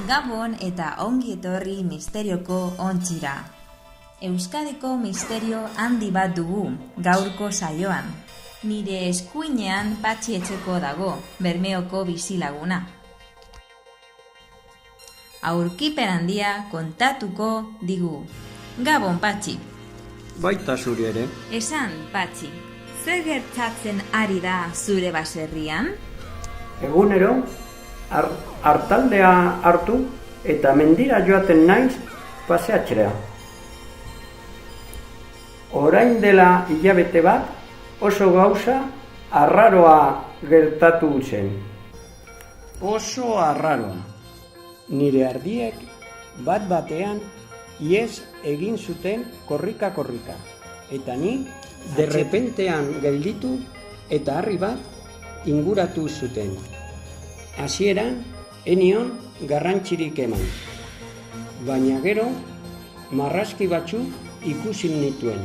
Gabon eta ongi etorri misterioko ontzira. Euskadiko misterio handi bat dugu gaurko saioan. Nire eskuinean Patxi Etxeko dago, Bermeoko bizilaguna. Aurkipen handia kontatuko digu. Gabon, Patxi. Baita zuri ere. Esan, Patxi, zer gertatzen ari da zure baserrian? Egunero, hartaldea hartu eta mendira joaten naiz paseatxera. Orain dela hilabete bat oso gauza arraroa gertatu zen. Oso arraroa. Nire ardiek bat-batean ihes egin zuten korrika. Eta ni derrepentean gelditu eta harri bat inguratu zuten. Hasieran, enion garrantzirik eman. Baina gero, marrazki batzuk ikusi nituen.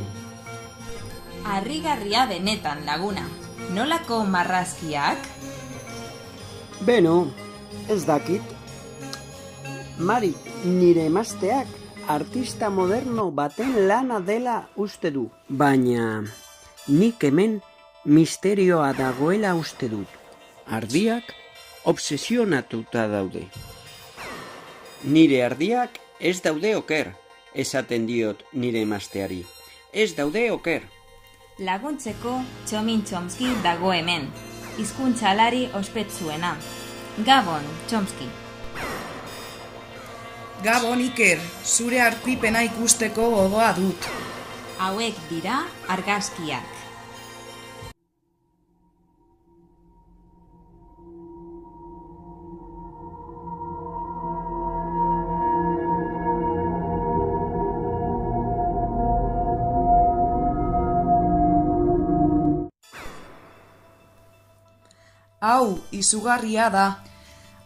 Harrigarria benetan, laguna. Nolako marrazkiak? Beno, ez dakit. Mari, nire emazteak artista moderno baten lana dela uste du. Baina, nik hemen misterioa dagoela uste dut. Ardiak obsesionatuta daude. Nire ardiak ez daude oker, esaten diot nire emazteari. Ez daude oker. Laguntzeko Txomin Chomsky dago hemen, hizkuntza-alari ospetsuena. Gabon, Chomsky. Gabon, Iker, zure aurkipena ikusteko gogoa dut. Hauek dira argazkiak. Hau, izugarria da.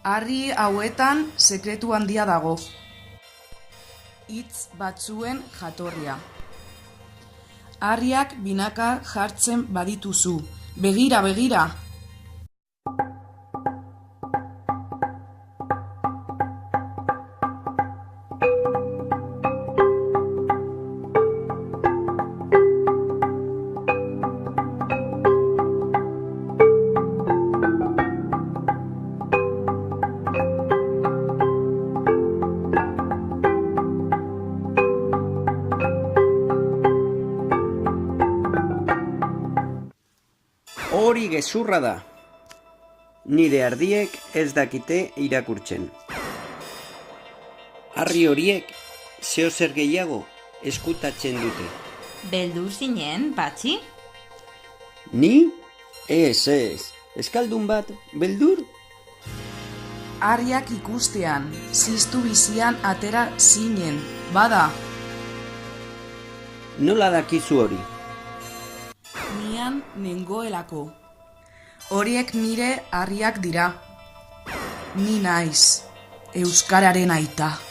Harri hauetan sekretu handia dago. Hitz batzuen jatorria. Harriak binaka jartzen badituzu. Begira! Hori gezurra da. Nire ardiek ez dakite irakurtzen. Harri horiek zeozer gehiago eskutatzen dute. Beldur zinen, Patxi? Ni? Ez. Eskaldun bat, beldur? Harriak ikustean, ziztu bizian atera zinen, bada. Nola dakizu hori? Nian nengoelako. Horiek nire harriak dira. Ni naiz, euskararen aita.